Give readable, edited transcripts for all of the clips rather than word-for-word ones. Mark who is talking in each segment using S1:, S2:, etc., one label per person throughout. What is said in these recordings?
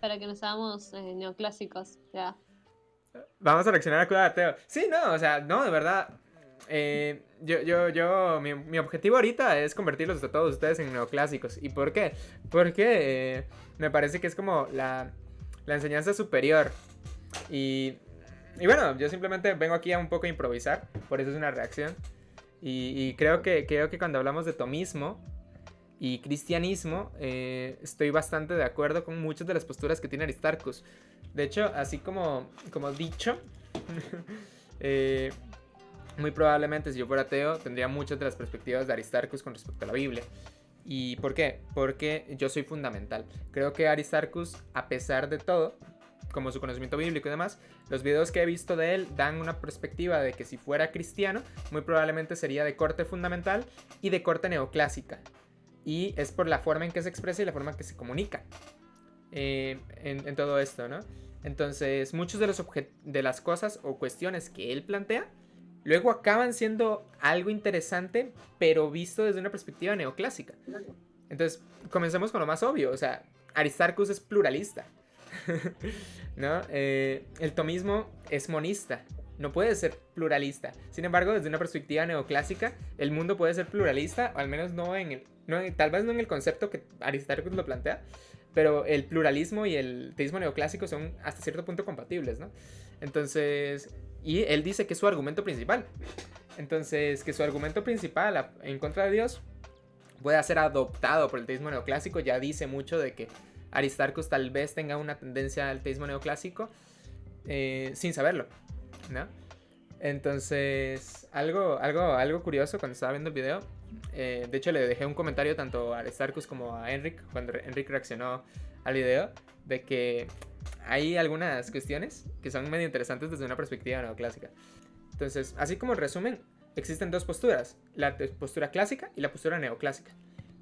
S1: para que nos hagamos neoclásicos, ya.
S2: Vamos a reaccionar a Cuidado Ateo. Sí, no, o sea, no, de verdad. Mi objetivo ahorita es convertirlos a todos ustedes en neoclásicos. ¿Y por qué? Porque me parece que es como la enseñanza superior. Y, y bueno, yo simplemente vengo aquí a un poco improvisar, por eso es una reacción. Y creo que cuando hablamos de tomismo y cristianismo, estoy bastante de acuerdo con muchas de las posturas que tiene Aristarchus. De hecho, así como dicho, eh, muy probablemente si yo fuera ateo tendría muchas de las perspectivas de Aristarchus con respecto a la Biblia. ¿Y por qué? Porque yo soy fundamental. Creo que Aristarchus, a pesar de todo, como su conocimiento bíblico y demás, los videos que he visto de él dan una perspectiva de que si fuera cristiano, muy probablemente sería de corte fundamental y de corte neoclásica. Y es por la forma en que se expresa y la forma en que se comunica en todo esto, ¿no? Entonces, muchos de las cosas o cuestiones que él plantea luego acaban siendo algo interesante, pero visto desde una perspectiva neoclásica. Entonces, comencemos con lo más obvio. O sea, Aristarchus es pluralista. ¿No? El tomismo es monista. No puede ser pluralista. Sin embargo, desde una perspectiva neoclásica, el mundo puede ser pluralista, o al menos no en el. No, tal vez no en el concepto que Aristarchus lo plantea, pero el pluralismo y el teísmo neoclásico son hasta cierto punto compatibles, ¿no? Entonces, y él dice que es su argumento principal. Entonces, que su argumento principal en contra de Dios pueda ser adoptado por el teísmo neoclásico, ya dice mucho de que Aristarchus tal vez tenga una tendencia al teísmo neoclásico sin saberlo, ¿no? Entonces, algo curioso cuando estaba viendo el video. De hecho, le dejé un comentario tanto a Aristarchus como a Enric cuando Enric reaccionó al video, de que hay algunas cuestiones que son medio interesantes desde una perspectiva neoclásica. Entonces, así como en resumen, existen dos posturas, la postura clásica y la postura neoclásica.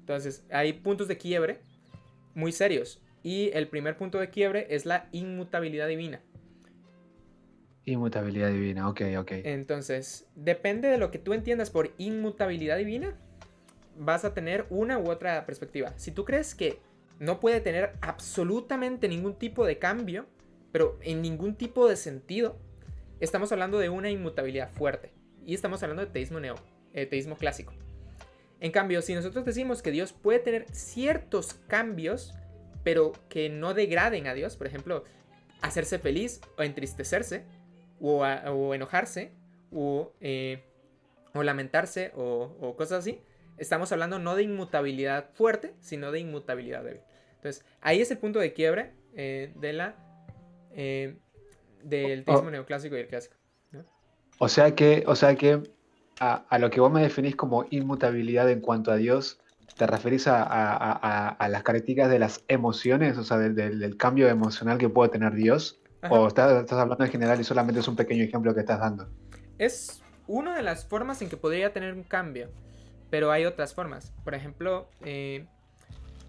S2: Entonces, hay puntos de quiebre muy serios. Y el primer punto de quiebre es la inmutabilidad divina.
S3: Inmutabilidad divina, ok, ok.
S2: Entonces, depende de lo que tú entiendas por inmutabilidad divina, vas a tener una u otra perspectiva. Si tú crees que no puede tener absolutamente ningún tipo de cambio, pero en ningún tipo de sentido, estamos hablando de una inmutabilidad fuerte. Y estamos hablando de teísmo clásico. En cambio, si nosotros decimos que Dios puede tener ciertos cambios, pero que no degraden a Dios, por ejemplo, hacerse feliz o entristecerse, o enojarse, o lamentarse, o cosas así, estamos hablando no de inmutabilidad fuerte, sino de inmutabilidad débil. Entonces, ahí es el punto de quiebre del teísmo neoclásico y el clásico, ¿no?
S3: O sea que a lo que vos me definís como inmutabilidad en cuanto a Dios, ¿te referís a las características de las emociones, o sea, del cambio emocional que puede tener Dios?
S2: Ajá.
S3: ¿O estás hablando en general y solamente es un pequeño ejemplo que estás dando?
S2: Es una de las formas en que podría tener un cambio, pero hay otras formas. Por ejemplo,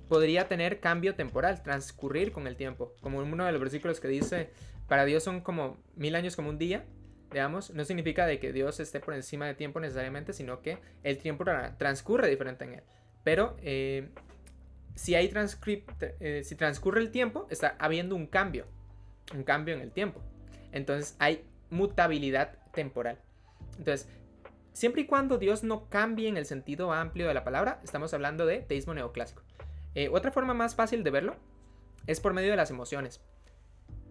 S2: podría tener cambio temporal, transcurrir con el tiempo. Como uno de los versículos que dice, para Dios son como 1000 años como un día, digamos. No significa de que Dios esté por encima de tiempo necesariamente, sino que el tiempo transcurre diferente en él. Pero si transcurre el tiempo, está habiendo un cambio en el tiempo. Entonces hay mutabilidad temporal. Entonces, siempre y cuando Dios no cambie en el sentido amplio de la palabra, estamos hablando de teísmo neoclásico. Otra forma más fácil de verlo es por medio de las emociones.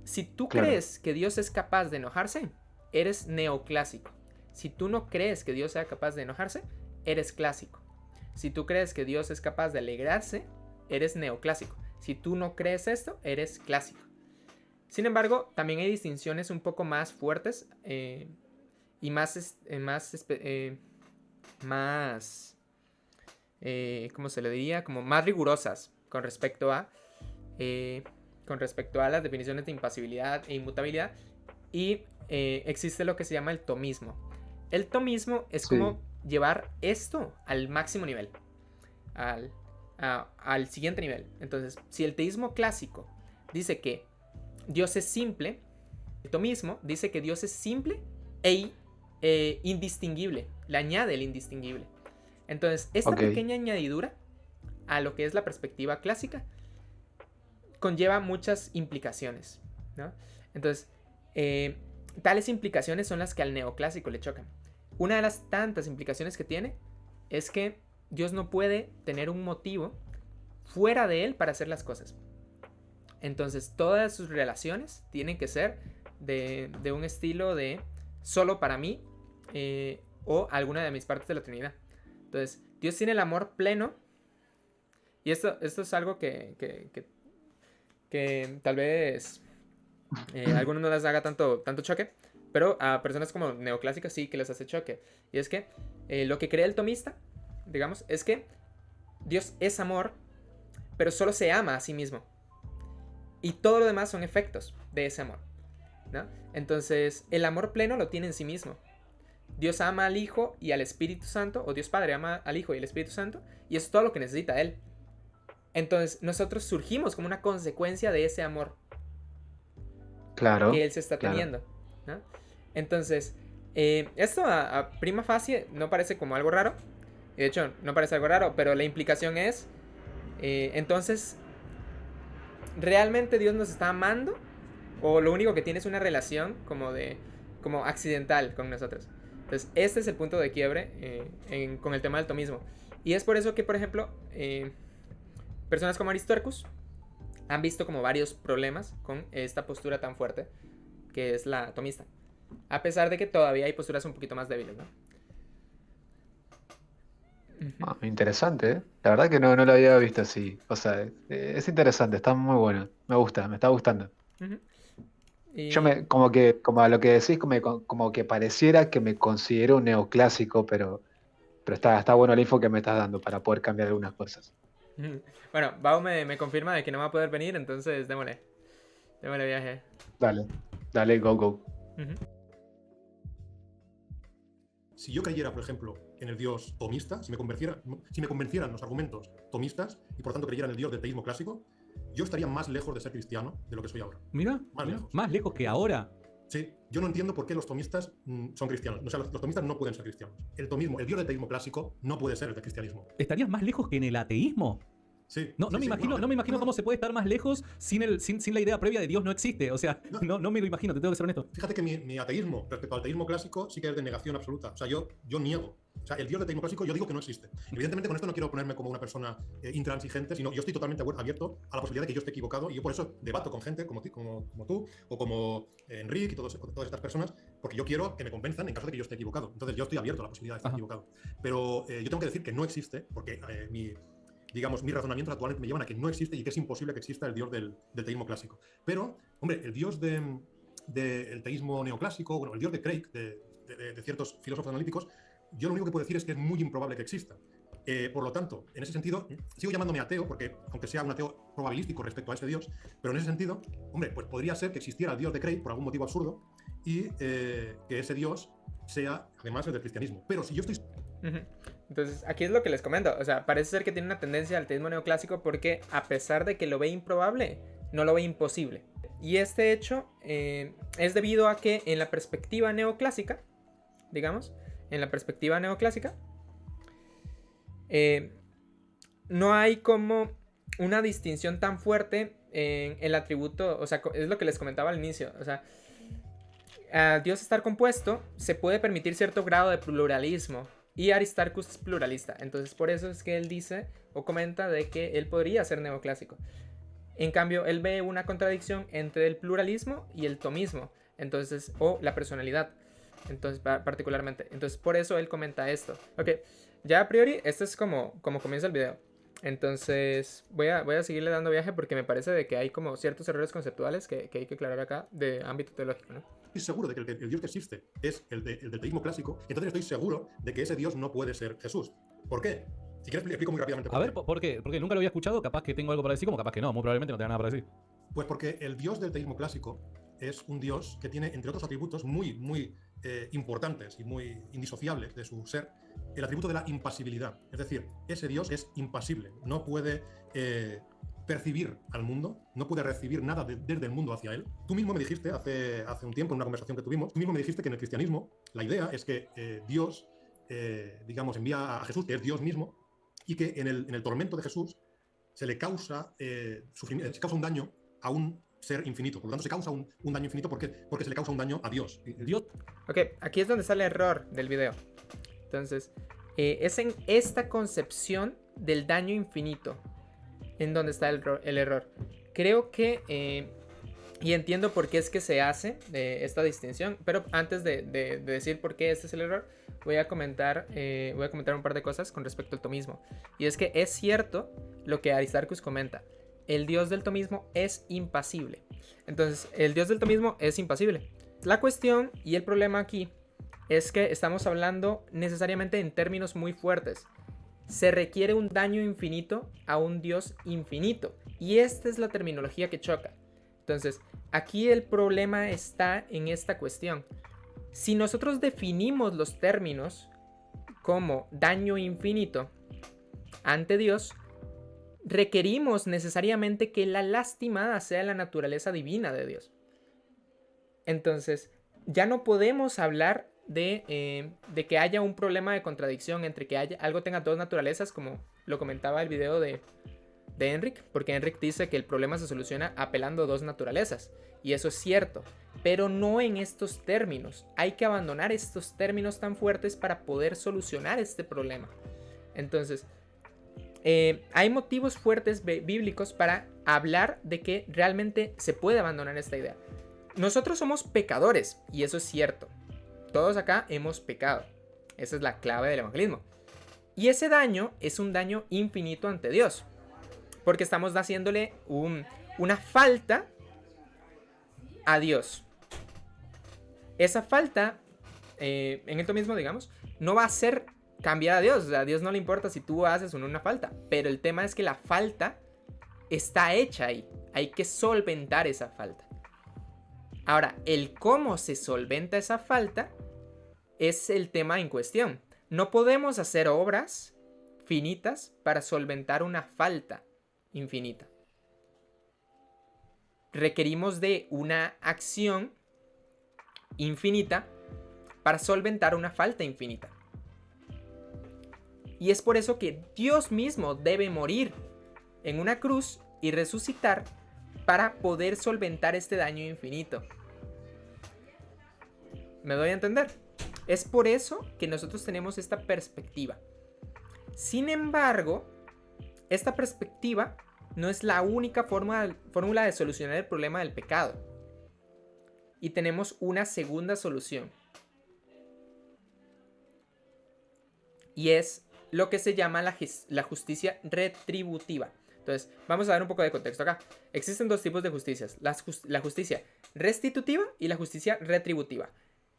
S2: Si tú
S3: Claro.
S2: crees que Dios es capaz de enojarse, eres neoclásico. Si tú no crees que Dios sea capaz de enojarse, eres clásico. Si tú crees que Dios es capaz de alegrarse, eres neoclásico. Si tú no crees esto, eres clásico. Sin embargo, también hay distinciones un poco más fuertes y ¿cómo se le diría? Como más rigurosas eh, con respecto a las definiciones de impasibilidad e inmutabilidad. Y existe lo que se llama el tomismo. El tomismo es
S3: Sí.
S2: como llevar esto al máximo nivel, al siguiente nivel. Entonces, si el teísmo clásico dice que Dios es simple, el tomismo dice que Dios es simple e indistinguible. Le añade el indistinguible. Entonces, esta
S3: Ok.
S2: pequeña añadidura a lo que es la perspectiva clásica conlleva muchas implicaciones, ¿no? Entonces, tales implicaciones son las que al neoclásico le chocan. Una de las tantas implicaciones que tiene es que Dios no puede tener un motivo fuera de él para hacer las cosas. Entonces, todas sus relaciones tienen que ser de un estilo de solo para mí o alguna de mis partes de la Trinidad. Entonces, Dios tiene el amor pleno. Y esto es algo que tal vez a algunos no les haga tanto choque, pero a personas como neoclásicas sí que les hace choque. Y es que lo que cree el tomista, digamos, es que Dios es amor, pero solo se ama a sí mismo. Y todo lo demás son efectos de ese amor, ¿no? Entonces, el amor pleno lo tiene en sí mismo. Dios ama al Hijo y al Espíritu Santo, o Dios Padre ama al Hijo y al Espíritu Santo, y eso es todo lo que necesita Él. Entonces, nosotros surgimos como una consecuencia de ese amor
S3: Claro,
S2: que Él se está
S3: claro.
S2: teniendo, ¿no? Entonces, esto a prima facie no parece como algo raro. De hecho, no parece algo raro, pero la implicación es, entonces, ¿realmente Dios nos está amando? ¿O lo único que tiene es una relación como accidental con nosotros? Entonces, este es el punto de quiebre con el tema del tomismo. Y es por eso que, por ejemplo, personas como Aristarchus han visto como varios problemas con esta postura tan fuerte que es la tomista. A pesar de que todavía hay posturas un poquito más débiles, ¿no?
S3: Interesante, ¿eh? La verdad que no lo había visto así. O sea, es interesante, está muy bueno. Me gusta, me está gustando.
S2: Ujú.
S3: Yo
S2: Y
S3: como a lo que decís, como que pareciera que me considero un neoclásico, pero está bueno la info que me estás dando para poder cambiar algunas cosas.
S2: bueno, Bao me confirma de que no va a poder venir, entonces démosle viaje.
S3: Dale, dale, go, go.
S2: Ujú.
S4: Si yo creyera, por ejemplo, en el dios tomista, si me convencieran los argumentos tomistas y por tanto creyera en el dios del teísmo clásico, yo estaría más lejos de ser cristiano de lo que soy ahora.
S5: Mira, más lejos que ahora.
S4: Sí, yo no entiendo por qué los tomistas son cristianos. O sea, los tomistas no pueden ser cristianos. El dios del teísmo clásico no puede ser el del cristianismo.
S5: ¿Estarías más lejos que en el ateísmo?
S4: Sí,
S5: No me imagino cómo se puede estar más lejos sin la idea previa de Dios no existe. O sea, no me lo imagino, te tengo que ser honesto.
S4: Fíjate que mi ateísmo respecto al teísmo clásico sí que es de negación absoluta. O sea, yo niego. O sea, el dios del teísmo clásico yo digo que no existe. Evidentemente con esto no quiero ponerme como una persona intransigente, sino yo estoy totalmente abierto a la posibilidad de que yo esté equivocado y yo por eso debato con gente como tú o como Enrique y todas estas personas, porque yo quiero que me convenzan en caso de que yo esté equivocado. Entonces yo estoy abierto a la posibilidad de estar equivocado. Pero yo tengo que decir que no existe porque mis razonamientos actuales me llevan a que no existe y que es imposible que exista el dios del teísmo clásico. Pero, hombre, el dios del teísmo neoclásico, bueno, el dios de Craig, de ciertos filósofos analíticos, yo lo único que puedo decir es que es muy improbable que exista. Por lo tanto, en ese sentido, sigo llamándome ateo, porque aunque sea un ateo probabilístico respecto a ese dios, pero en ese sentido, hombre, pues podría ser que existiera el dios de Craig por algún motivo absurdo y que ese dios sea, además, el del cristianismo. Pero si yo estoy...
S2: Entonces, aquí es lo que les comento. O sea, parece ser que tiene una tendencia al teísmo neoclásico porque, a pesar de que lo ve improbable, no lo ve imposible. Y este hecho es debido a que en la perspectiva neoclásica, digamos, no hay como una distinción tan fuerte en el atributo. O sea, es lo que les comentaba al inicio. O sea, al Dios estar compuesto, se puede permitir cierto grado de pluralismo. Y Aristarchus es pluralista. Entonces, por eso es que él dice o comenta de que él podría ser neoclásico. En cambio, él ve una contradicción entre el pluralismo y el tomismo. Entonces, o la personalidad. Entonces, particularmente. Entonces, por eso él comenta esto. Ok, ya a priori, este es como comienza el video. Entonces, voy a seguirle dando viaje porque me parece de que hay como ciertos errores conceptuales que hay que aclarar acá de ámbito teológico, ¿no?
S4: Estoy seguro de que el dios que existe es el del teísmo clásico, entonces estoy seguro de que ese dios no puede ser Jesús. ¿Por qué? Si quieres explico muy rápidamente.
S5: A ver, ¿por qué? Porque nunca lo había escuchado, capaz que tengo algo para decir, como capaz que no, muy probablemente no tenga nada para decir.
S4: Pues porque el dios del teísmo clásico es un dios que tiene, entre otros atributos muy importantes y muy indisociables de su ser, el atributo de la impasibilidad. Es decir, ese dios es impasible, no puede percibir al mundo, no puede recibir nada desde el mundo hacia él. Tú mismo me dijiste hace un tiempo, en una conversación que tuvimos, tú mismo me dijiste que en el cristianismo la idea es que Dios, digamos, envía a Jesús, que es Dios mismo, y que en el tormento de Jesús se le causa un daño a un ser infinito. Por lo tanto, se causa un daño infinito porque se le causa un daño a Dios.
S5: Dios.
S2: Ok, aquí es donde sale el error del video. Entonces, es en esta concepción del daño infinito en donde está el error. Creo que, y entiendo por qué es que se hace esta distinción, pero antes de decir por qué este es el error, voy a comentar un par de cosas con respecto al tomismo. Y es que es cierto lo que Aristarchus comenta. El dios del tomismo es impasible. Entonces, el dios del tomismo es impasible. La cuestión y el problema aquí es que estamos hablando necesariamente en términos muy fuertes. Se requiere un daño infinito a un dios infinito. Y esta es la terminología que choca. Entonces, aquí el problema está en esta cuestión. Si nosotros definimos los términos como daño infinito ante Dios, requerimos necesariamente que la lastimada sea la naturaleza divina de Dios. Entonces, ya no podemos hablar de que haya un problema de contradicción entre que algo tenga dos naturalezas, como lo comentaba el video de Enric, porque Enric dice que el problema se soluciona apelando a dos naturalezas, y eso es cierto, pero no en estos términos. Hay que abandonar estos términos tan fuertes para poder solucionar este problema. Entonces, hay motivos fuertes bíblicos para hablar de que realmente se puede abandonar esta idea. Nosotros somos pecadores, y eso es cierto. Todos acá hemos pecado. Esa es la clave del evangelismo. Y ese daño es un daño infinito ante Dios, porque estamos haciéndole una falta a Dios. Esa falta, en el tomismo, digamos, no va a ser cambiar a Dios. O sea, a Dios no le importa si tú haces o no una falta. Pero el tema es que la falta está hecha ahí. Hay que solventar esa falta. Ahora, el cómo se solventa esa falta es el tema en cuestión. No podemos hacer obras finitas para solventar una falta infinita. Requerimos de una acción infinita para solventar una falta infinita. Y es por eso que Dios mismo debe morir en una cruz y resucitar para poder solventar este daño infinito. ¿Me doy a entender? Es por eso que nosotros tenemos esta perspectiva. Sin embargo, esta perspectiva no es la única fórmula de solucionar el problema del pecado. Y tenemos una segunda solución. Y es lo que se llama la justicia retributiva. Entonces, vamos a dar un poco de contexto acá. Existen dos tipos de justicias. La justicia restitutiva y la justicia retributiva.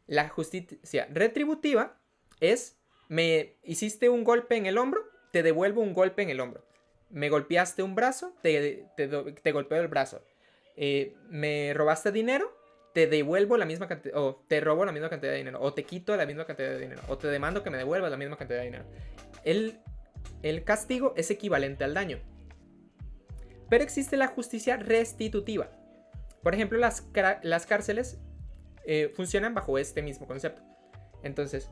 S2: La justicia retributiva es: me hiciste un golpe en el hombro, te devuelvo un golpe en el hombro. Me golpeaste un brazo, te golpeo el brazo. Me robaste dinero, te devuelvo la misma cantidad, o te robo la misma cantidad de dinero, o te quito la misma cantidad de dinero, o te demando que me devuelvas la misma cantidad de dinero. El castigo es equivalente al daño. Pero existe la justicia restitutiva. Por ejemplo, las cárceles funcionan bajo este mismo concepto. Entonces,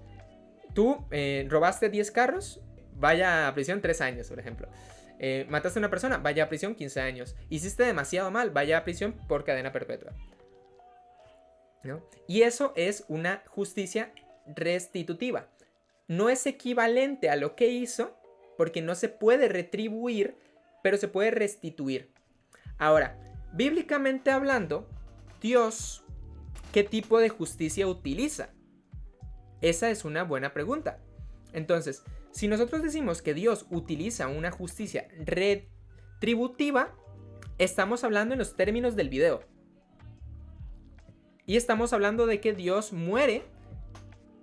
S2: tú robaste 10 carros, vaya a prisión 3 años, por ejemplo. Mataste a una persona, vaya a prisión 15 años. Hiciste demasiado mal, vaya a prisión por cadena perpetua, ¿no? Y eso es una justicia restitutiva. No es equivalente a lo que hizo, porque no se puede retribuir, pero se puede restituir. Ahora, bíblicamente hablando, Dios, ¿qué tipo de justicia utiliza? Esa es una buena pregunta. Entonces, si nosotros decimos que Dios utiliza una justicia retributiva, estamos hablando en los términos del video. Y estamos hablando de que Dios muere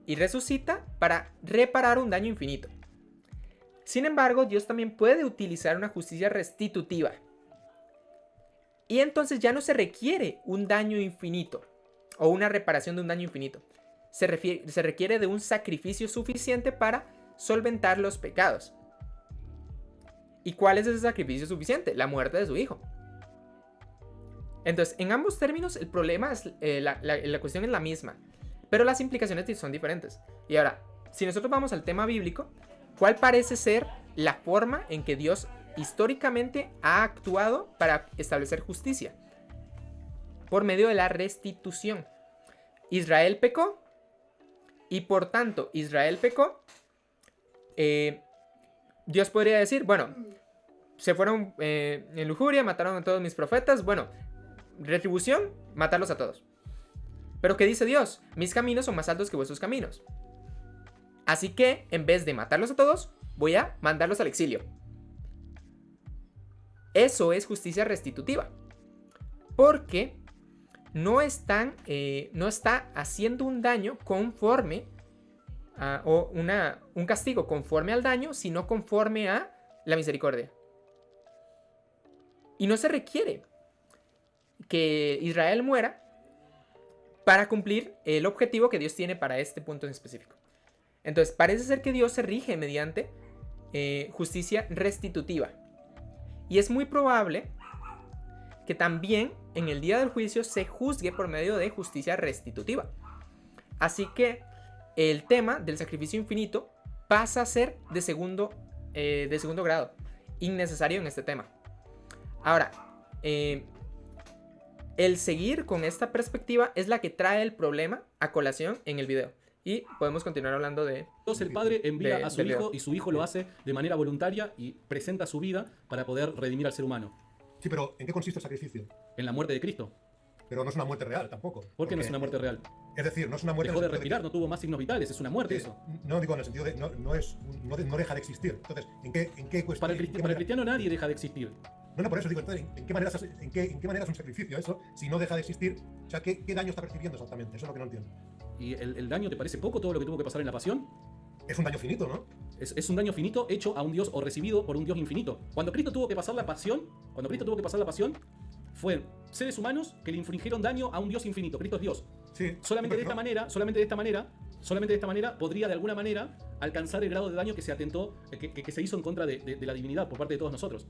S2: y resucita para reparar un daño infinito. Sin embargo, Dios también puede utilizar una justicia restitutiva. Y entonces ya no se requiere un daño infinito o una reparación de un daño infinito. Se requiere de un sacrificio suficiente para solventar los pecados. ¿Y cuál es ese sacrificio suficiente? La muerte de su hijo. Entonces, en ambos términos, el problema es la cuestión es la misma, pero las implicaciones son diferentes. Y ahora, si nosotros vamos al tema bíblico, ¿cuál parece ser la forma en que Dios históricamente ha actuado para establecer justicia? por medio de la restitución. Israel pecó y por tanto Israel pecó. Dios podría decir, bueno, se fueron en lujuria, mataron a todos mis profetas, bueno, retribución, matarlos a todos. Pero ¿qué dice Dios? Mis caminos son más altos que vuestros caminos. Así que, en vez de matarlos a todos, voy a mandarlos al exilio. Eso es justicia restitutiva. Porque no está haciendo un daño conforme o un castigo conforme al daño, sino conforme a la misericordia. Y no se requiere que Israel muera para cumplir el objetivo que Dios tiene para este punto en específico. Entonces, parece ser que Dios se rige mediante justicia restitutiva. Y es muy probable que también en el día del juicio se juzgue por medio de justicia restitutiva. Así que el tema del sacrificio infinito pasa a ser de segundo grado, innecesario en este tema. Ahora, el seguir con esta perspectiva es la que trae el problema a colación en el video. Y podemos continuar hablando de...
S5: Dios el Padre envía a su Hijo y su Hijo lo hace de manera voluntaria y presenta su vida para poder redimir al ser humano.
S4: Sí, pero ¿en qué consiste el sacrificio?
S5: En la muerte de Cristo.
S4: Pero no es una muerte real tampoco.
S5: ¿Por qué no es una muerte real?
S4: Es decir, no es una muerte...
S5: Dejó de respirar, no tuvo más signos vitales, es una muerte eso.
S4: No, digo en el sentido de no deja de existir. Entonces, ¿en qué cuestión?
S5: Para el cristiano nadie deja de existir.
S4: No, por eso digo, entonces, ¿en qué manera es un sacrificio eso si no deja de existir? O sea, ¿qué daño está percibiendo exactamente? Eso es lo que no entiendo.
S5: ¿Y el daño te parece poco todo lo que tuvo que pasar en la pasión?
S4: Es un daño finito, ¿no?
S5: Es un daño finito hecho a un Dios o recibido por un Dios infinito. Cuando Cristo tuvo que pasar la pasión, fue seres humanos que le infligieron daño a un Dios infinito. Cristo es Dios.
S4: Sí.
S5: Solamente de esta manera podría de alguna manera alcanzar el grado de daño que se atentó, que se hizo en contra de la divinidad por parte de todos nosotros.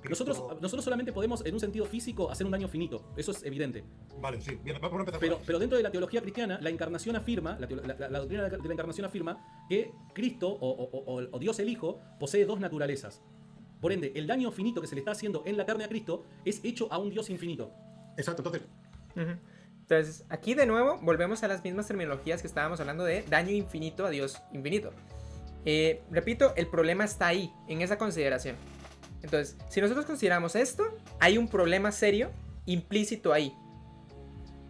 S5: Nosotros solamente podemos, en un sentido físico, hacer un daño finito. Eso es evidente.
S4: Vale, sí. Bien, vamos a empezar.
S5: Pero dentro de la teología cristiana, la encarnación afirma, la doctrina de la encarnación afirma que Cristo o Dios el Hijo posee dos naturalezas. Por ende, el daño finito que se le está haciendo en la carne a Cristo es hecho a un Dios infinito.
S4: Exacto, entonces...
S2: Entonces, aquí de nuevo volvemos a las mismas terminologías que estábamos hablando de daño infinito a Dios infinito. Repito, el problema está ahí, en esa consideración. Entonces, si nosotros consideramos esto, hay un problema serio implícito ahí.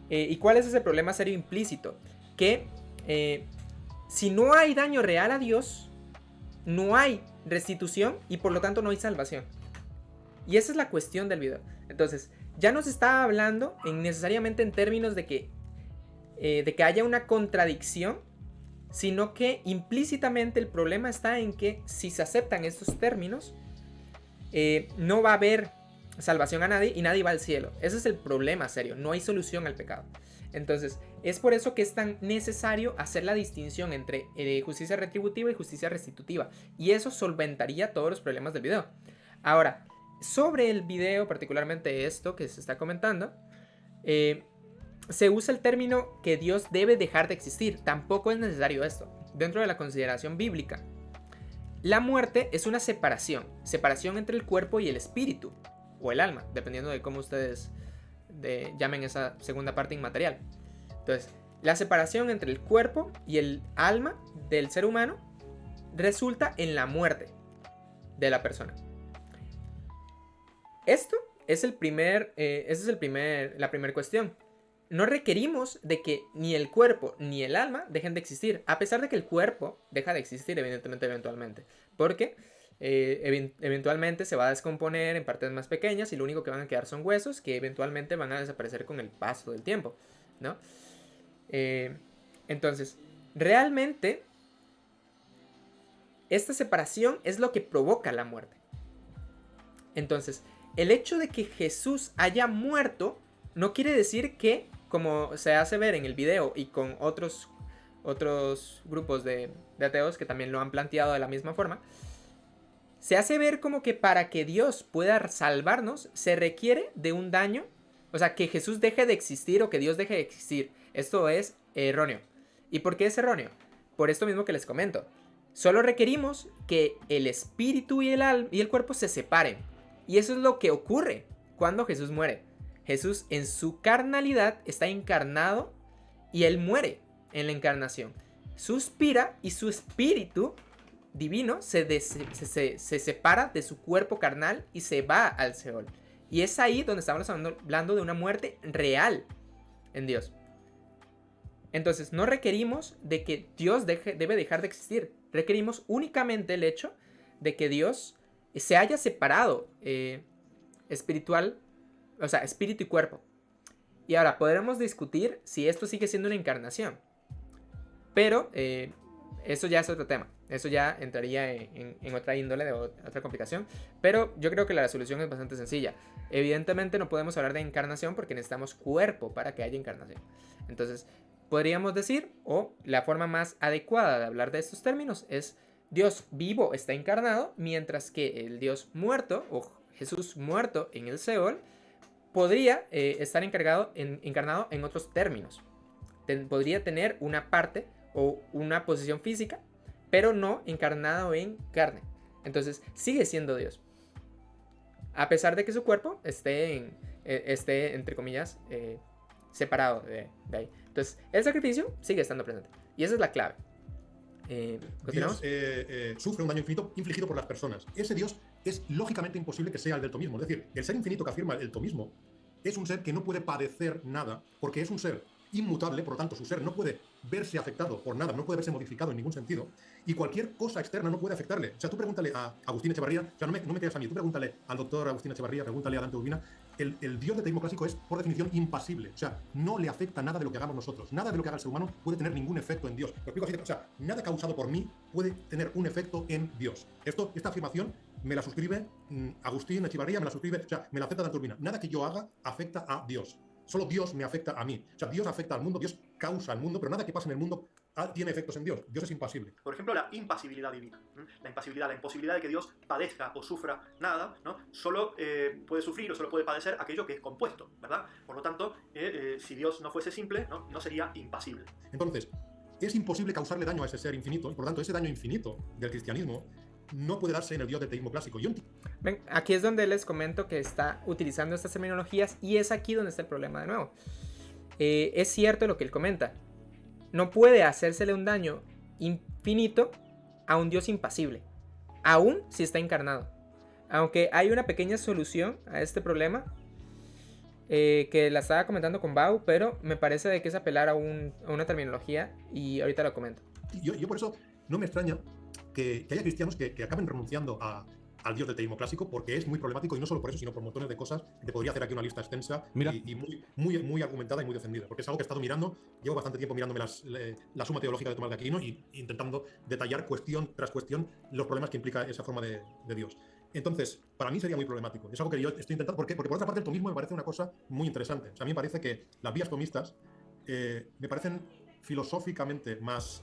S2: ¿Y cuál es ese problema serio implícito? Que si no hay daño real a Dios, no hay restitución y por lo tanto no hay salvación. Y esa es la cuestión del video. Entonces, ya nos está hablando necesariamente en términos de que haya una contradicción, sino que implícitamente el problema está en que si se aceptan estos términos, no va a haber salvación a nadie y nadie va al cielo. Ese es el problema serio, no hay solución al pecado. Entonces, es por eso que es tan necesario hacer la distinción entre justicia retributiva y justicia restitutiva. Y eso solventaría todos los problemas del video. Ahora, sobre el video, particularmente esto que se está comentando, se usa el término que Dios debe dejar de existir. Tampoco es necesario esto. Dentro de la consideración bíblica, la muerte es una separación entre el cuerpo y el espíritu, o el alma, dependiendo de cómo ustedes llamen esa segunda parte inmaterial. Entonces, la separación entre el cuerpo y el alma del ser humano resulta en la muerte de la persona. Esto es la primera cuestión. No requerimos de que ni el cuerpo ni el alma dejen de existir, a pesar de que el cuerpo deja de existir eventualmente, porque eventualmente se va a descomponer en partes más pequeñas y lo único que van a quedar son huesos que eventualmente van a desaparecer con el paso del tiempo, ¿no? Entonces, realmente esta separación es lo que provoca la muerte. Entonces, el hecho de que Jesús haya muerto no quiere decir que, como se hace ver en el video y con otros grupos de ateos que también lo han planteado de la misma forma, se hace ver como que para que Dios pueda salvarnos se requiere de un daño, o sea, que Jesús deje de existir o que Dios deje de existir. Esto es erróneo. ¿Y por qué es erróneo? Por esto mismo que les comento. Solo requerimos que el espíritu y el cuerpo se separen. Y eso es lo que ocurre cuando Jesús muere. Jesús en su carnalidad está encarnado y él muere en la encarnación. Suspira y su espíritu divino se separa de su cuerpo carnal y se va al Seol. Y es ahí donde estamos hablando de una muerte real en Dios. Entonces no requerimos de que Dios debe dejar de existir. Requerimos únicamente el hecho de que Dios se haya separado espiritual, o sea, espíritu y cuerpo. Y ahora podremos discutir si esto sigue siendo una encarnación. Pero eso ya es otro tema. Eso ya entraría en otra índole, de otra complicación. Pero yo creo que la solución es bastante sencilla. Evidentemente no podemos hablar de encarnación porque necesitamos cuerpo para que haya encarnación. Entonces podríamos decir, o la forma más adecuada de hablar de estos términos es Dios vivo está encarnado, mientras que el Dios muerto, o Jesús muerto en el Seol, podría estar encarnado en otros términos. Podría tener una parte o una posición física, pero no encarnado en carne. Entonces sigue siendo Dios, a pesar de que su cuerpo esté entre comillas, separado de ahí. Entonces el sacrificio sigue estando presente. Y esa es la clave.
S4: Dios sufre un daño infinito infligido por las personas. Ese Dios es lógicamente imposible que sea el del tomismo. Es decir, el ser infinito que afirma el tomismo es un ser que no puede padecer nada, porque es un ser inmutable, por lo tanto su ser no puede verse afectado por nada, no puede verse modificado en ningún sentido, y cualquier cosa externa no puede afectarle. O sea, tú pregúntale a Agustín Echevarría, o sea, no me creas a mí, tú pregúntale al doctor Agustín Echevarría, pregúntale a Dante Urbina, el Dios del teísmo clásico es, por definición, impasible. O sea, no le afecta nada de lo que hagamos nosotros. Nada de lo que haga el ser humano puede tener ningún efecto en Dios. Lo explico así, o sea, nada causado por mí puede tener un efecto en Dios. Esta afirmación me la suscribe Agustín Echevarría, me la suscribe, o sea, me la acepta Dante Urbina. Nada que yo haga afecta a Dios. Solo Dios me afecta a mí. O sea, Dios afecta al mundo, Dios causa al mundo, pero nada que pase en el mundo tiene efectos en Dios. Dios es impasible.
S6: Por ejemplo, la impasibilidad divina. La impasibilidad, la imposibilidad de que Dios padezca o sufra nada, ¿no? Solo puede sufrir o solo puede padecer aquello que es compuesto, ¿verdad? Por lo tanto, si Dios no fuese simple, no sería impasible.
S4: Entonces, es imposible causarle daño a ese ser infinito, y por lo tanto, ese daño infinito del cristianismo no puede darse en el Dios del teísmo clásico.
S2: Ven, aquí es donde les comento que está utilizando estas terminologías y es aquí donde está el problema de nuevo. Es cierto lo que él comenta. No puede hacérsele un daño infinito a un Dios impasible, aún si está encarnado. Aunque hay una pequeña solución a este problema, que la estaba comentando con Bau, pero me parece de que es apelar a una terminología y ahorita lo comento.
S4: Yo por eso no me extraña que haya cristianos que acaben renunciando al Dios del teísmo clásico, porque es muy problemático, y no solo por eso, sino por montones de cosas. Te podría hacer aquí una lista extensa y muy argumentada y muy defendida, porque es algo que he estado mirando, llevo bastante tiempo mirándome la Suma Teológica de Tomás de Aquino y intentando detallar cuestión tras cuestión los problemas que implica esa forma de Dios. Entonces, para mí sería muy problemático. Es algo que yo estoy intentando. ¿Por qué? Porque por otra parte el tomismo me parece una cosa muy interesante. O sea, a mí me parece que las vías tomistas me parecen filosóficamente más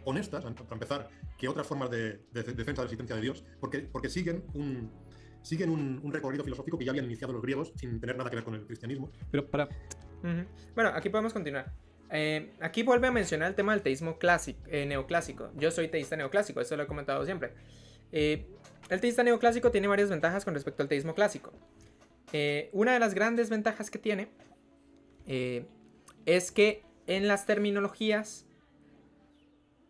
S4: honestas, para empezar, que otras formas de defensa de la existencia de Dios, porque siguen un recorrido filosófico que ya habían iniciado los griegos sin tener nada que ver con el cristianismo.
S5: Pero para...
S2: Bueno, aquí podemos continuar. Aquí vuelve a mencionar el tema del teísmo neoclásico. Yo soy teísta neoclásico, eso lo he comentado siempre. El teísta neoclásico tiene varias ventajas con respecto al teísmo clásico. Una de las grandes ventajas que tiene es que en las terminologías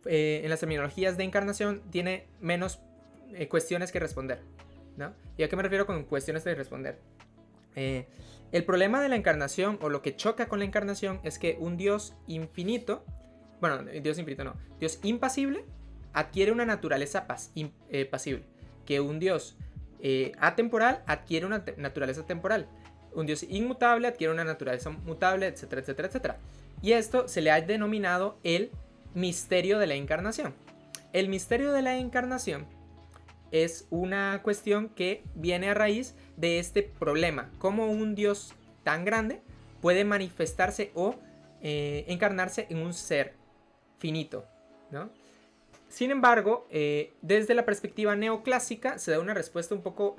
S2: de encarnación tiene menos cuestiones que responder, ¿no? ¿Y a qué me refiero con cuestiones de responder? El problema de la encarnación, o lo que choca con la encarnación, es que un Dios infinito, bueno, Dios infinito no, Dios impasible adquiere una naturaleza pasible, que un Dios atemporal adquiere una naturaleza temporal, un Dios inmutable adquiere una naturaleza mutable, etcétera, etcétera, etcétera. Y esto se le ha denominado el misterio de la encarnación. El misterio de la encarnación es una cuestión que viene a raíz de este problema. Cómo un Dios tan grande puede manifestarse o encarnarse en un ser finito, ¿no? Sin embargo, desde la perspectiva neoclásica se da una respuesta un poco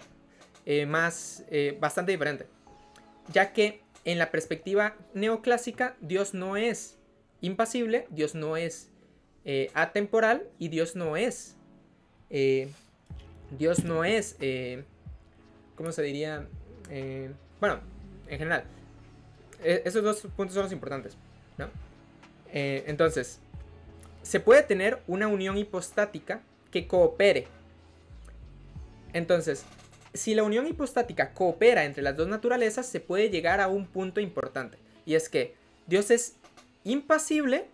S2: bastante diferente. Ya que en la perspectiva neoclásica, Dios no es impasible, Dios no es atemporal y Dios no es, ¿cómo se diría? Bueno, en general, esos dos puntos son los importantes, ¿no? Entonces, se puede tener una unión hipostática que coopere. Entonces, si la unión hipostática coopera entre las dos naturalezas, se puede llegar a un punto importante. Y es que Dios es impasible.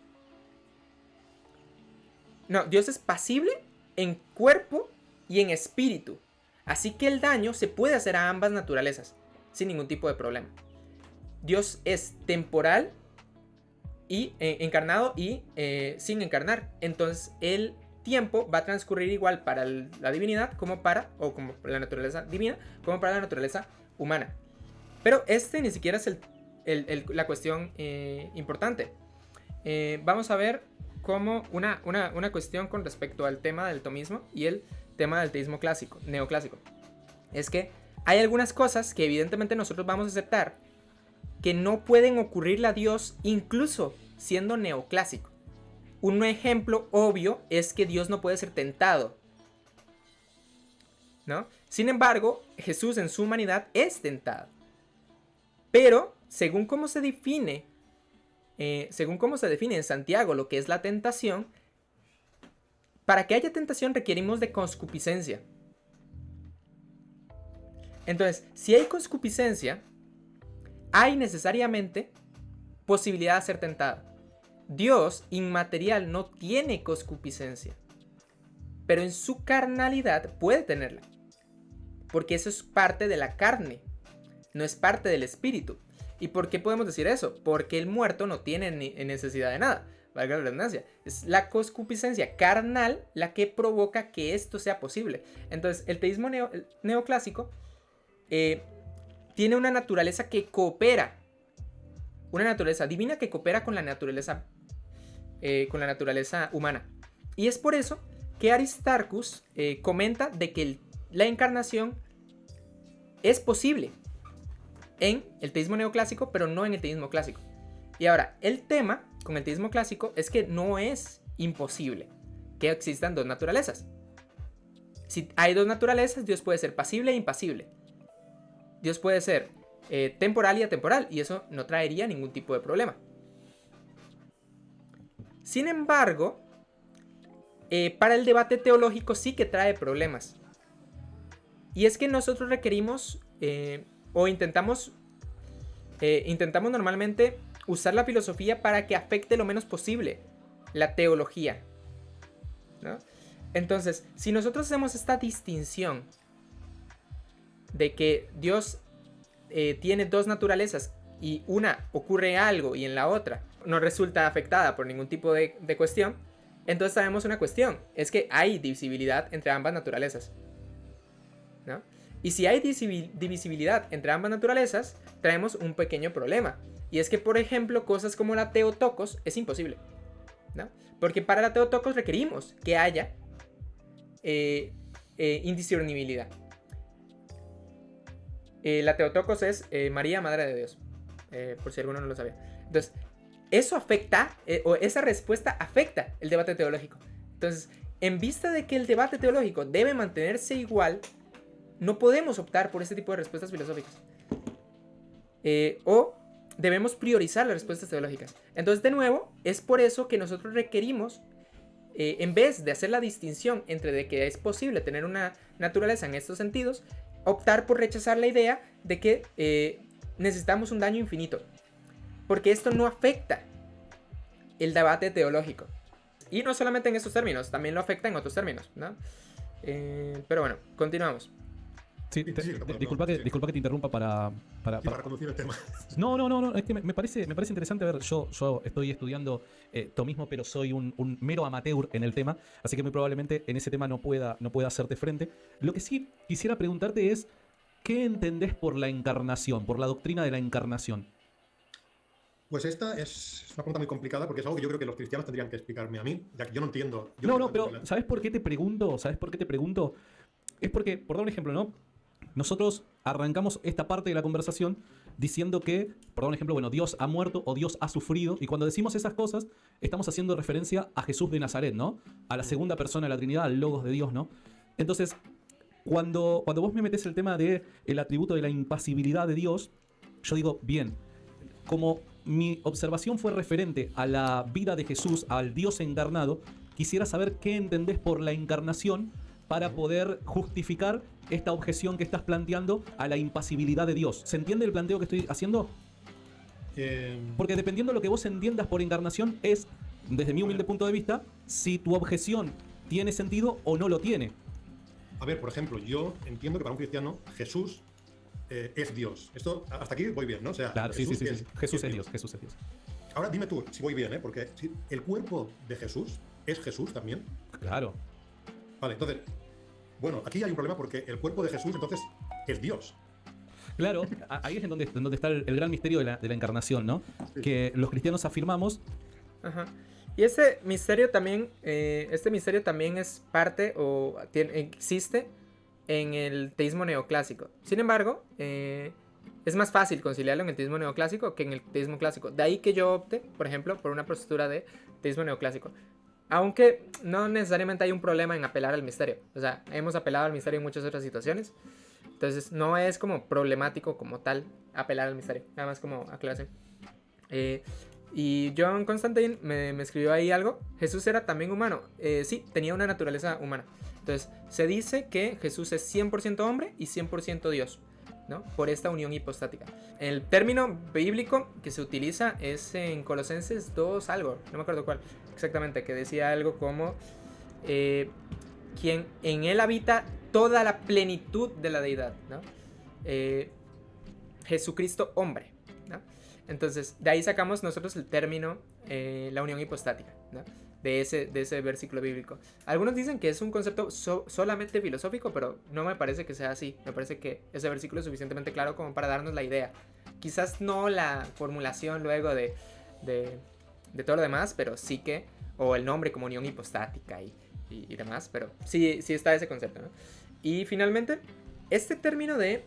S2: No, Dios es pasible en cuerpo y en espíritu. Así que el daño se puede hacer a ambas naturalezas sin ningún tipo de problema. Dios es temporal y encarnado y sin encarnar. Entonces el tiempo va a transcurrir igual para la divinidad como para la naturaleza divina como para la naturaleza humana. Pero ni siquiera es la cuestión importante. Vamos a ver como una cuestión con respecto al tema del tomismo y el tema del teísmo clásico, neoclásico. Es que hay algunas cosas que evidentemente nosotros vamos a aceptar que no pueden ocurrirle a Dios incluso siendo neoclásico. Un ejemplo obvio es que Dios no puede ser tentado, ¿no? Sin embargo, Jesús en su humanidad es tentado. Pero, según cómo se define en Santiago lo que es la tentación, para que haya tentación requerimos de concupiscencia. Entonces, si hay concupiscencia, hay necesariamente posibilidad de ser tentado. Dios inmaterial no tiene concupiscencia, pero en su carnalidad puede tenerla, porque eso es parte de la carne, no es parte del espíritu. ¿Y por qué podemos decir eso? Porque el muerto no tiene necesidad de nada, valga la redundancia. Es la concupiscencia carnal la que provoca que esto sea posible. Entonces, el teísmo neoclásico tiene una naturaleza que coopera, una naturaleza divina que coopera con la naturaleza humana. Y es por eso que Aristarchus comenta de que la encarnación es posible en el teísmo neoclásico, pero no en el teísmo clásico. Y ahora, el tema con el teísmo clásico es que no es imposible que existan dos naturalezas. Si hay dos naturalezas, Dios puede ser pasible e impasible. Dios puede ser temporal y atemporal, y eso no traería ningún tipo de problema. Sin embargo, para el debate teológico sí que trae problemas. Y es que nosotros requerimos o intentamos normalmente usar la filosofía para que afecte lo menos posible la teología, ¿no? Entonces, si nosotros hacemos esta distinción de que Dios tiene dos naturalezas y una ocurre algo y en la otra no resulta afectada por ningún tipo de cuestión, entonces sabemos una cuestión, es que hay divisibilidad entre ambas naturalezas, ¿no? Y si hay divisibilidad entre ambas naturalezas, traemos un pequeño problema. Y es que, por ejemplo, cosas como la Theotokos es imposible, ¿no? Porque para la Theotokos requerimos que haya indiscernibilidad. La Theotokos es María, Madre de Dios, por si alguno no lo sabía. Entonces, eso afecta, o esa respuesta afecta el debate teológico. Entonces, en vista de que el debate teológico debe mantenerse igual, no podemos optar por este tipo de respuestas filosóficas. O debemos priorizar las respuestas teológicas. Entonces, de nuevo, es por eso que nosotros requerimos, en vez de hacer la distinción entre de que es posible tener una naturaleza en estos sentidos, optar por rechazar la idea de que necesitamos un daño infinito. Porque esto no afecta el debate teológico. Y no solamente en estos términos, también lo afecta en otros términos, ¿no? Pero bueno, continuamos.
S5: Sí, disculpa que te interrumpa para
S4: conducir el tema.
S5: No, es que me parece interesante. A ver, yo estoy estudiando tomismo, pero soy un mero amateur en el tema, así que muy probablemente en ese tema no pueda hacerte frente. Lo que sí quisiera preguntarte es, ¿qué entendés por la encarnación, por la doctrina de la encarnación?
S4: Pues esta es una pregunta muy complicada porque es algo que yo creo que los cristianos tendrían que explicarme a mí, ya que yo no entiendo.
S5: Pero ¿sabes por qué te pregunto? Es porque, por dar un ejemplo, ¿no? Nosotros arrancamos esta parte de la conversación diciendo que, por dar un ejemplo, bueno, Dios ha muerto o Dios ha sufrido, y cuando decimos esas cosas estamos haciendo referencia a Jesús de Nazaret, ¿no? A la segunda persona de la Trinidad, al Logos de Dios, ¿no? Entonces, cuando vos me metés el tema del atributo de la impasibilidad de Dios, yo digo, bien, como mi observación fue referente a la vida de Jesús, al Dios encarnado, quisiera saber qué entendés por la encarnación para poder justificar esta objeción que estás planteando a la impasibilidad de Dios. ¿Se entiende el planteo que estoy haciendo? Porque dependiendo de lo que vos entiendas por encarnación es, desde mi humilde punto de vista, si tu objeción tiene sentido o no lo tiene.
S4: A ver, por ejemplo, yo entiendo que para un cristiano Jesús es Dios. Esto, hasta aquí voy bien, ¿no? O sea,
S5: Claro,
S4: Jesús
S5: sí. Jesús es Dios, Jesús es Dios.
S4: Ahora dime tú si voy bien, ¿eh? Porque si el cuerpo de Jesús es Jesús también.
S5: Claro.
S4: Vale, entonces, bueno, aquí hay un problema porque el cuerpo de Jesús entonces es Dios.
S5: Claro, ahí es en donde está el gran misterio de la encarnación, ¿no?
S4: Sí.
S5: Que los cristianos afirmamos.
S2: Ajá. Y este misterio también es parte o existe en el teísmo neoclásico. Sin embargo, es más fácil conciliarlo en el teísmo neoclásico que en el teísmo clásico. De ahí que yo opte, por ejemplo, por una postura de teísmo neoclásico. Aunque no necesariamente hay un problema en apelar al misterio. O sea, hemos apelado al misterio en muchas otras situaciones. Entonces, no es como problemático como tal apelar al misterio. Nada más como aclaración. Y John Constantine me escribió ahí algo. Jesús era también humano. Sí, tenía una naturaleza humana. Entonces, se dice que Jesús es 100% hombre y 100% Dios, ¿no? Por esta unión hipostática. El término bíblico que se utiliza es en Colosenses 2 algo, no me acuerdo cuál exactamente, que decía algo como quien en él habita toda la plenitud de la deidad, ¿no? Jesucristo hombre, ¿no? Entonces, de ahí sacamos nosotros el término la unión hipostática, ¿no? De ese versículo bíblico. Algunos dicen que es un concepto solamente filosófico, pero no me parece que sea así. Me parece que ese versículo es suficientemente claro como para darnos la idea. Quizás no la formulación luego de todo lo demás, pero sí que, o el nombre como unión hipostática y demás, pero sí está ese concepto, ¿no? Y finalmente, este término de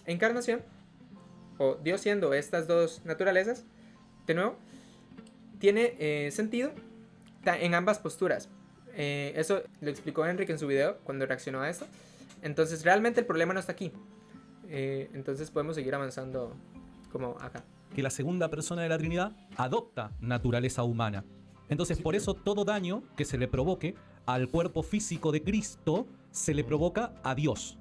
S2: encarnación, o Dios siendo estas dos naturalezas, de nuevo, tiene sentido en ambas posturas. Eso lo explicó Enrique en su video cuando reaccionó a esto. Entonces realmente el problema no está aquí. Entonces podemos seguir avanzando como acá.
S5: Que la segunda persona de la Trinidad adopta naturaleza humana. Entonces, por eso todo daño que se le provoque al cuerpo físico de Cristo se le provoca a Dios.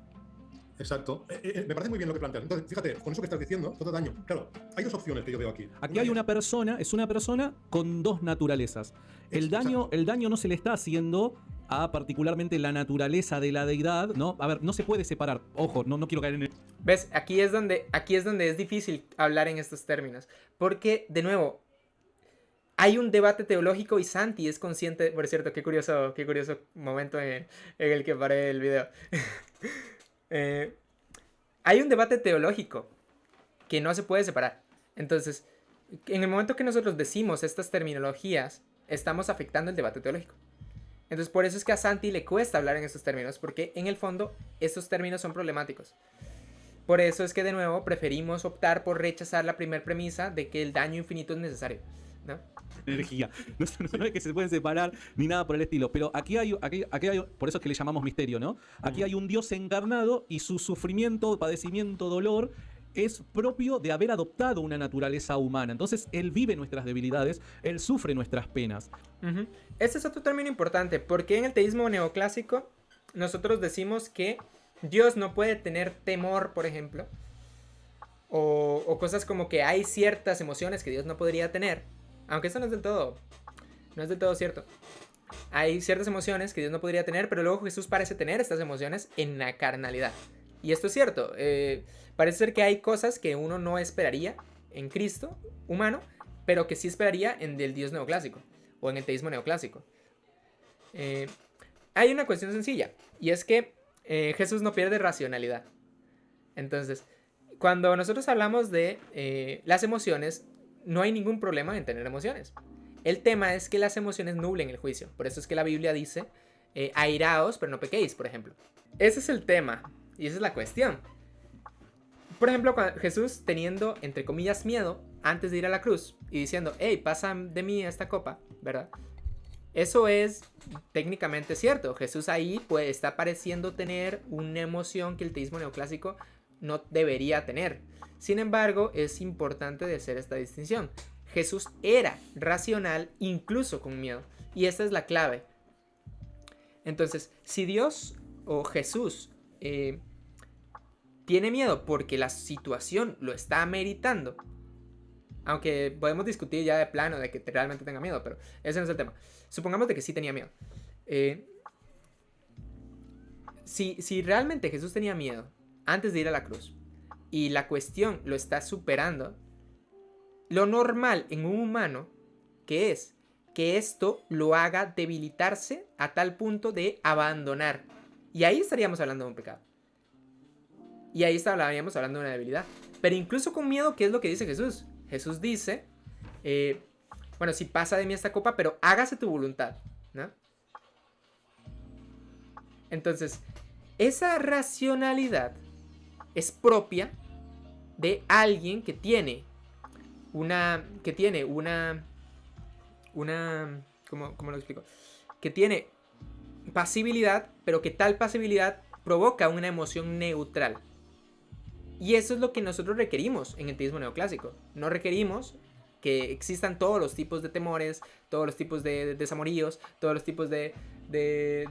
S4: Exacto. Me parece muy bien lo que planteas. Entonces, fíjate, con eso que estás diciendo, todo daño. Claro, hay dos opciones que yo veo aquí.
S5: Aquí hay una persona, es una persona con dos naturalezas. El daño no se le está haciendo a particularmente la naturaleza de la deidad, ¿no? A ver, no se puede separar. Ojo, no quiero caer en el...
S2: ¿Ves? Aquí es donde es difícil hablar en estos términos. Porque, de nuevo, hay un debate teológico y Santi es consciente... Por cierto, qué curioso momento en el que paré el video. Hay un debate teológico que no se puede separar. Entonces, en el momento que nosotros decimos estas terminologías, estamos afectando el debate teológico. Entonces, por eso es que a Santi le cuesta hablar en estos términos, porque en el fondo estos términos son problemáticos. Por eso es que, de nuevo, preferimos optar por rechazar la primera premisa de que el daño infinito es necesario, ¿no?
S5: Energía. No es que se pueden separar ni nada por el estilo. Pero aquí hay, por eso es que le llamamos misterio, ¿no? Aquí hay un Dios encarnado y su sufrimiento, padecimiento, dolor es propio de haber adoptado una naturaleza humana. Entonces, Él vive nuestras debilidades, Él sufre nuestras penas.
S2: Este es otro término importante, porque en el teísmo neoclásico nosotros decimos que Dios no puede tener temor, por ejemplo, o cosas como que hay ciertas emociones que Dios no podría tener, aunque eso no es del todo cierto. Hay ciertas emociones que Dios no podría tener, pero luego Jesús parece tener estas emociones en la carnalidad. Y esto es cierto. Parece ser que hay cosas que uno no esperaría en Cristo humano, pero que sí esperaría en el Dios neoclásico o en el teísmo neoclásico. Hay una cuestión sencilla, y es que Jesús no pierde racionalidad. Entonces, cuando nosotros hablamos de las emociones, no hay ningún problema en tener emociones. El tema es que las emociones nublen el juicio. Por eso es que la Biblia dice, airaos, pero no pequéis, por ejemplo. Ese es el tema, y esa es la cuestión. Por ejemplo, cuando Jesús teniendo, entre comillas, miedo antes de ir a la cruz y diciendo, hey, pasa de mí esta copa, ¿verdad? Eso es técnicamente cierto. Jesús ahí pues está pareciendo tener una emoción que el teísmo neoclásico no debería tener. Sin embargo, es importante de hacer esta distinción. Jesús era racional incluso con miedo. Y esta es la clave. Entonces, si Dios o Jesús tiene miedo porque la situación lo está ameritando, aunque podemos discutir ya de plano de que realmente tenga miedo, pero ese no es el tema. Supongamos de que sí tenía miedo. Si realmente Jesús tenía miedo antes de ir a la cruz y la cuestión lo está superando, lo normal en un humano que es que esto lo haga debilitarse a tal punto de abandonar. Y ahí estaríamos hablando de un pecado. Y ahí estaríamos hablando de una debilidad. Pero incluso con miedo, ¿qué es lo que dice Jesús? Jesús dice, bueno, si pasa de mí esta copa, pero hágase tu voluntad, ¿no? Entonces, esa racionalidad es propia de alguien que tiene ¿cómo lo explico? Que tiene pasibilidad, pero que tal pasibilidad provoca una emoción neutral. Y eso es lo que nosotros requerimos en el teísmo neoclásico. No requerimos que existan todos los tipos de temores, todos los tipos de desamoríos, todos los tipos de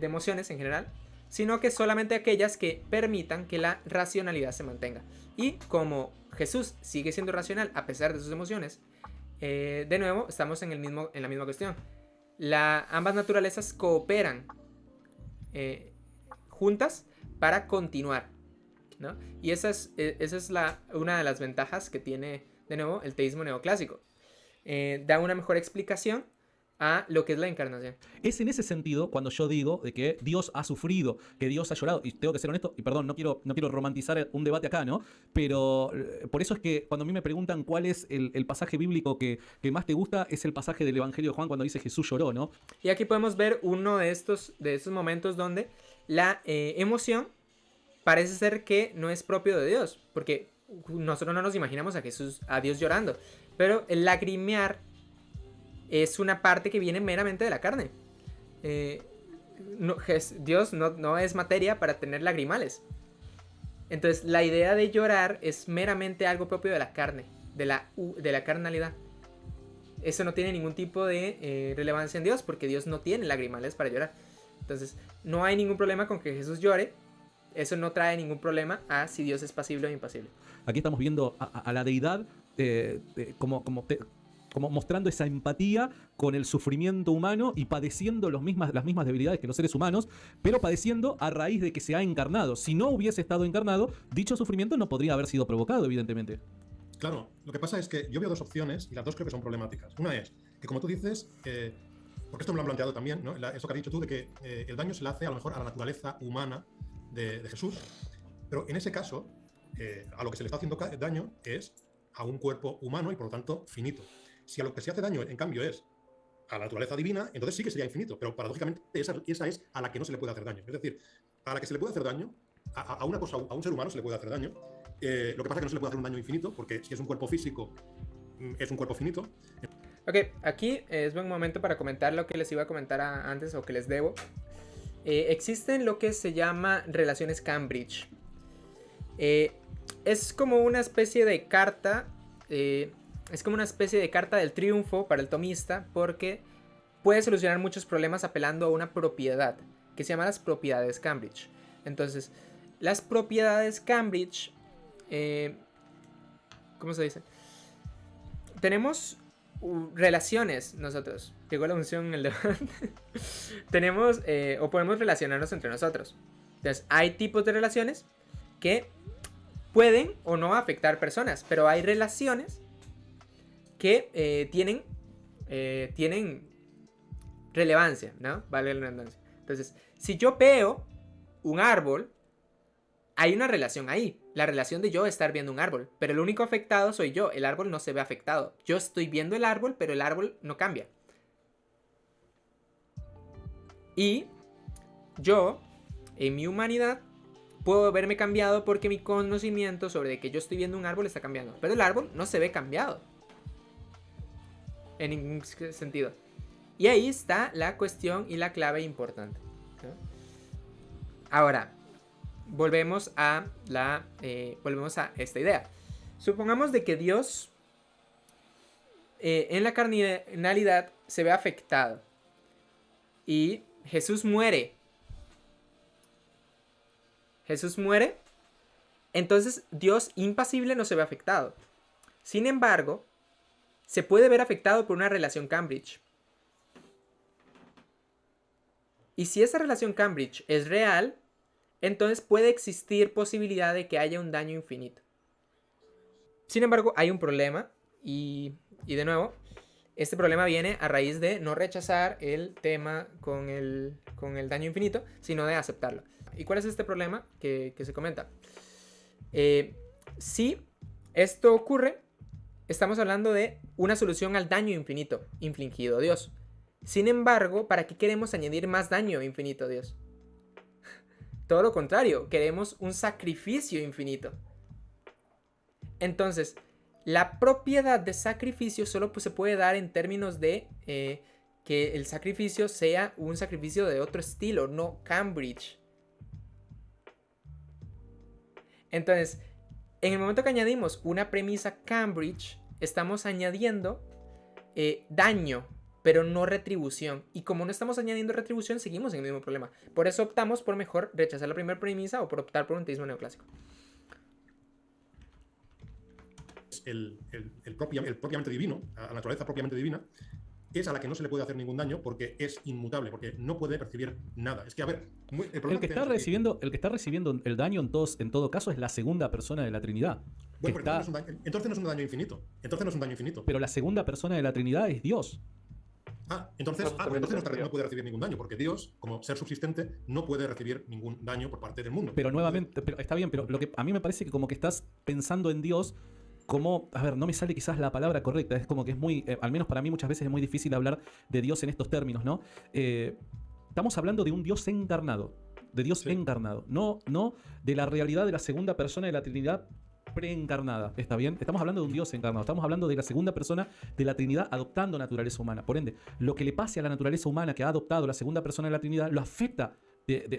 S2: emociones en general, sino que solamente aquellas que permitan que la racionalidad se mantenga. Y como Jesús sigue siendo racional a pesar de sus emociones, de nuevo estamos en la misma cuestión. Ambas naturalezas cooperan juntas para continuar, ¿no? Y esa es una de las ventajas que tiene, de nuevo, el teísmo neoclásico. Da una mejor explicación a lo que es la encarnación.
S5: Es en ese sentido cuando yo digo de que Dios ha sufrido, que Dios ha llorado, y tengo que ser honesto, y perdón, no quiero romantizar un debate acá, ¿no? Pero por eso es que cuando a mí me preguntan cuál es el pasaje bíblico que más te gusta, es el pasaje del Evangelio de Juan cuando dice Jesús lloró, ¿no?
S2: Y aquí podemos ver uno de estos momentos donde la emoción parece ser que no es propio de Dios, porque nosotros no nos imaginamos a Dios llorando, pero el lagrimear es una parte que viene meramente de la carne. Dios no es materia para tener lagrimales. Entonces la idea de llorar es meramente algo propio de la carne, de la carnalidad. Eso no tiene ningún tipo de relevancia en Dios, porque Dios no tiene lagrimales para llorar. Entonces no hay ningún problema con que Jesús llore. Eso no trae ningún problema a si Dios es pasible o impasible.
S5: Aquí estamos viendo a la deidad como mostrando esa empatía con el sufrimiento humano y padeciendo las mismas debilidades que los seres humanos, pero padeciendo a raíz de que se ha encarnado. Si no hubiese estado encarnado, dicho sufrimiento no podría haber sido provocado, evidentemente.
S4: Claro, lo que pasa es que yo veo dos opciones y las dos creo que son problemáticas. Una es que, como tú dices, porque esto me lo han planteado también, ¿no? Eso que has dicho tú de que el daño se le hace a lo mejor a la naturaleza humana de Jesús, pero en ese caso, a lo que se le está haciendo daño es a un cuerpo humano y por lo tanto finito. Si a lo que se hace daño, en cambio, es a la naturaleza divina, entonces sí que sería infinito, pero paradójicamente esa es a la que no se le puede hacer daño. Es decir, a la que se le puede hacer daño, a una cosa, a un ser humano se le puede hacer daño. Lo que pasa es que no se le puede hacer un daño infinito, porque si es un cuerpo físico, es un cuerpo finito.
S2: Ok, aquí es buen momento para comentar lo que les iba a comentar antes o que les debo. Existen lo que se llama relaciones Cambridge. Es como una especie de carta. Es como una especie de carta del triunfo para el tomista, porque puede solucionar muchos problemas apelando a una propiedad que se llama las propiedades Cambridge. Entonces, las propiedades Cambridge, ¿cómo se dice? Tenemos relaciones nosotros. Llegó la unción en el debate. Tenemos o podemos relacionarnos entre nosotros. Entonces, hay tipos de relaciones que pueden o no afectar personas, pero hay relaciones que tienen relevancia, ¿no? Vale la redundancia. Entonces, si yo veo un árbol, hay una relación ahí. La relación de yo estar viendo un árbol. Pero el único afectado soy yo. El árbol no se ve afectado. Yo estoy viendo el árbol, pero el árbol no cambia. Y yo, en mi humanidad, puedo verme cambiado porque mi conocimiento sobre que yo estoy viendo un árbol está cambiando. Pero el árbol no se ve cambiado. En ningún sentido. Y ahí está la cuestión y la clave importante, ¿no? Ahora, volvemos a esta idea. Supongamos de que Dios en la carnalidad se ve afectado y Jesús muere. Entonces Dios impasible no se ve afectado. Sin embargo, se puede ver afectado por una relación Cambridge. Y si esa relación Cambridge es real, entonces puede existir posibilidad de que haya un daño infinito. Sin embargo, hay un problema y de nuevo, este problema viene a raíz de no rechazar el tema con el daño infinito, sino de aceptarlo. ¿Y cuál es este problema que se comenta? Si esto ocurre, estamos hablando de una solución al daño infinito infligido a Dios. Sin embargo, ¿para qué queremos añadir más daño infinito a Dios? Todo lo contrario, queremos un sacrificio infinito. Entonces, la propiedad de sacrificio solo se puede dar en términos de que el sacrificio sea un sacrificio de otro estilo, no Cambridge. Entonces, en el momento que añadimos una premisa Cambridge, estamos añadiendo daño, pero no retribución. Y como no estamos añadiendo retribución, seguimos en el mismo problema. Por eso optamos por mejor rechazar la primera premisa o por optar por un teísmo neoclásico.
S4: El propiamente divino, a la naturaleza propiamente divina, es a la que no se le puede hacer ningún daño porque es inmutable, porque no puede percibir nada. Es que, a ver,
S5: el que está recibiendo el daño en todo caso es la segunda persona de la Trinidad.
S4: Bueno, pero entonces no es un daño infinito.
S5: Pero la segunda persona de la Trinidad es Dios.
S4: Entonces no puede recibir ningún daño, porque Dios, como ser subsistente, no puede recibir ningún daño por parte del mundo.
S5: Pero nuevamente, está bien, pero lo que a mí me parece que como que estás pensando en Dios como, a ver, no me sale quizás la palabra correcta, es como que es muy, al menos para mí muchas veces es muy difícil hablar de Dios en estos términos, ¿no? Estamos hablando de un Dios encarnado, encarnado, no de la realidad de la segunda persona de la Trinidad preencarnada, ¿está bien? Estamos hablando de un Dios encarnado, estamos hablando de la segunda persona de la Trinidad adoptando naturaleza humana. Por ende, lo que le pase a la naturaleza humana que ha adoptado la segunda persona de la Trinidad lo afecta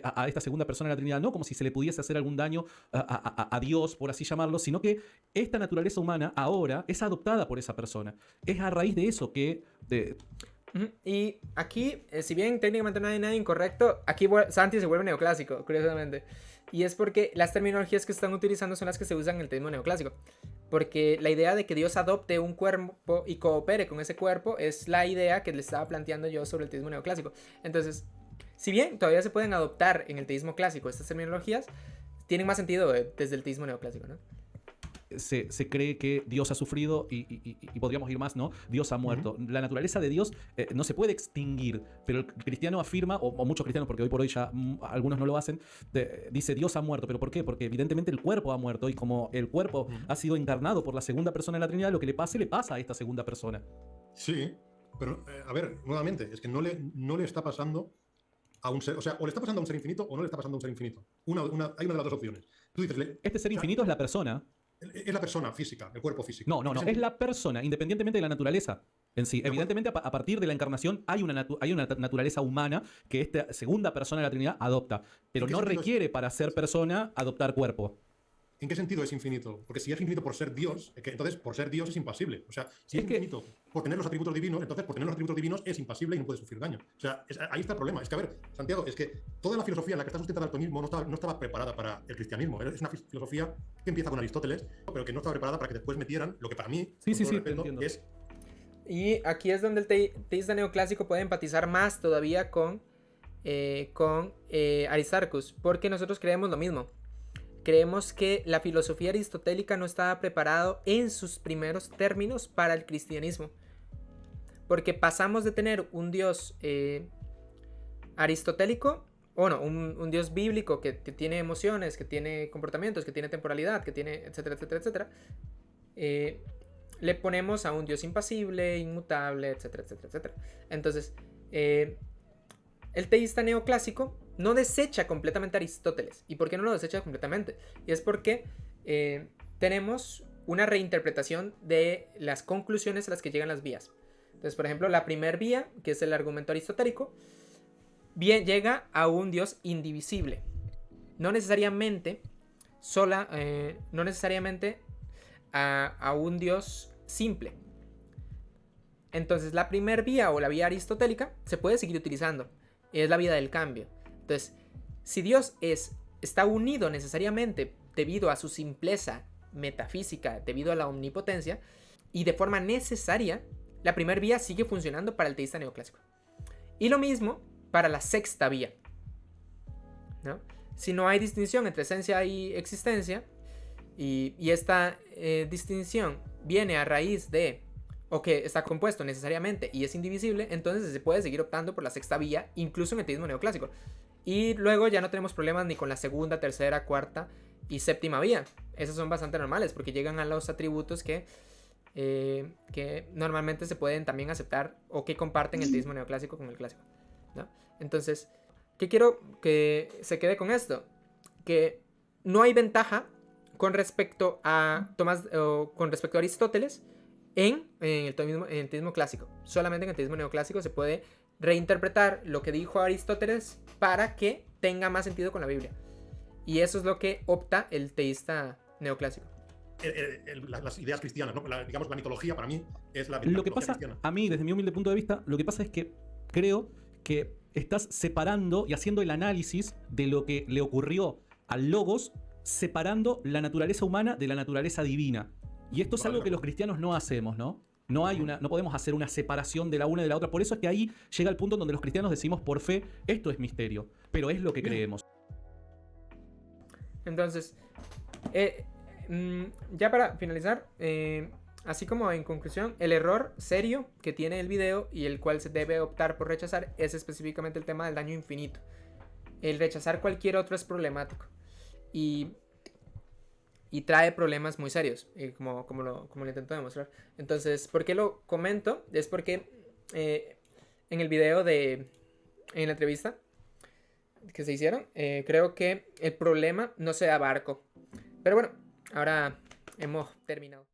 S5: a esta segunda persona de la Trinidad, no como si se le pudiese hacer algún daño a Dios, por así llamarlo, sino que esta naturaleza humana ahora es adoptada por esa persona. Es a raíz de eso que...
S2: Y aquí, si bien técnicamente no hay nada incorrecto, aquí Santi se vuelve neoclásico, curiosamente. Y es porque las terminologías que están utilizando son las que se usan en el teísmo neoclásico. Porque la idea de que Dios adopte un cuerpo y coopere con ese cuerpo es la idea que le estaba planteando yo sobre el teísmo neoclásico. Entonces, si bien todavía se pueden adoptar en el teísmo clásico estas terminologías, tienen más sentido desde el teísmo neoclásico, ¿no?
S5: Se cree que Dios ha sufrido y podríamos ir más, ¿no? Dios ha muerto. La naturaleza de Dios no se puede extinguir, pero el cristiano afirma, o muchos cristianos, porque hoy por hoy ya algunos no lo hacen, dice Dios ha muerto. ¿Pero por qué? Porque evidentemente el cuerpo ha muerto y como el cuerpo ha sido encarnado por la segunda persona de la Trinidad, lo que le pasa a esta segunda persona.
S4: Sí, pero a ver, nuevamente, es que no le está pasando a un ser, o sea, o le está pasando a un ser infinito o no le está pasando a un ser infinito. Hay una de las dos opciones. Tú dices,
S5: este ser infinito es la persona.
S4: Es la persona física, el cuerpo físico.
S5: No, es la persona, independientemente de la naturaleza en sí. Evidentemente, a partir de la encarnación hay una naturaleza humana que esta segunda persona de la Trinidad adopta, pero no requiere para ser persona adoptar cuerpo.
S4: ¿En qué sentido es infinito? Porque si es infinito por ser Dios, entonces por ser Dios es impasible. O sea, si es infinito por tener los atributos divinos, entonces por tener los atributos divinos es impasible y no puede sufrir daño. O sea, ahí está el problema. Es que, a ver, Santiago, es que toda la filosofía en la que está sustentada el tomismo no estaba preparada para el cristianismo. Es una filosofía que empieza con Aristóteles, pero que no estaba preparada para que después metieran lo que para mí,
S5: sí,
S4: respeto, es...
S2: Y aquí es donde el teísta neoclásico puede empatizar más todavía con Aristarchus, porque nosotros creemos lo mismo. Creemos que la filosofía aristotélica no estaba preparada en sus primeros términos para el cristianismo. Porque pasamos de tener un dios aristotélico, o no, un dios bíblico que tiene emociones, que tiene comportamientos, que tiene temporalidad, que tiene etcétera, etcétera, etcétera. Le ponemos a un dios impasible, inmutable, etcétera, etcétera, etcétera. Entonces, el teísta neoclásico no desecha completamente a Aristóteles. ¿Y por qué no lo desecha completamente? Y es porque tenemos una reinterpretación de las conclusiones a las que llegan las vías. Entonces, por ejemplo, la primera vía, que es el argumento aristotélico, llega a un Dios indivisible. no necesariamente no necesariamente a un Dios simple. Entonces la primer vía o la vía aristotélica se puede seguir utilizando. Es la vía del cambio. Entonces, si Dios está unido necesariamente debido a su simpleza metafísica, debido a la omnipotencia, y de forma necesaria, la primera vía sigue funcionando para el teísta neoclásico. Y lo mismo para la sexta vía, ¿no? Si no hay distinción entre esencia y existencia, y esta distinción viene a raíz de, o que está compuesto necesariamente y es indivisible, entonces se puede seguir optando por la sexta vía, incluso en el teísmo neoclásico. Y luego ya no tenemos problemas ni con la segunda, tercera, cuarta y séptima vía. Esas son bastante normales porque llegan a los atributos que normalmente se pueden también aceptar o que comparten el teísmo neoclásico con el clásico, ¿no? Entonces, ¿qué quiero que se quede con esto? Que no hay ventaja con respecto a Aristóteles en el teísmo clásico. Solamente en el teísmo neoclásico se puede reinterpretar lo que dijo Aristóteles para que tenga más sentido con la Biblia. Y eso es lo que opta el teísta neoclásico.
S4: Las ideas cristianas, ¿no? Digamos, la mitología para mí es la
S5: Lo
S4: mitología
S5: que pasa,
S4: cristiana.
S5: a mí, desde mi humilde punto de vista, lo que pasa es que creo que estás separando y haciendo el análisis de lo que le ocurrió al Logos, separando la naturaleza humana de la naturaleza divina. Y esto es algo que los cristianos no hacemos, ¿no? No podemos hacer una separación de la una y de la otra. Por eso es que ahí llega el punto en donde los cristianos decimos por fe, esto es misterio, pero es lo que creemos.
S2: Entonces, ya para finalizar, así como en conclusión, el error serio que tiene el video y el cual se debe optar por rechazar es específicamente el tema del daño infinito. El rechazar cualquier otro es problemático y trae problemas muy serios, como lo intento demostrar. Entonces, ¿por qué lo comento? Es porque en el video en la entrevista que se hicieron, creo que el problema no se abarcó. Pero bueno, ahora hemos terminado.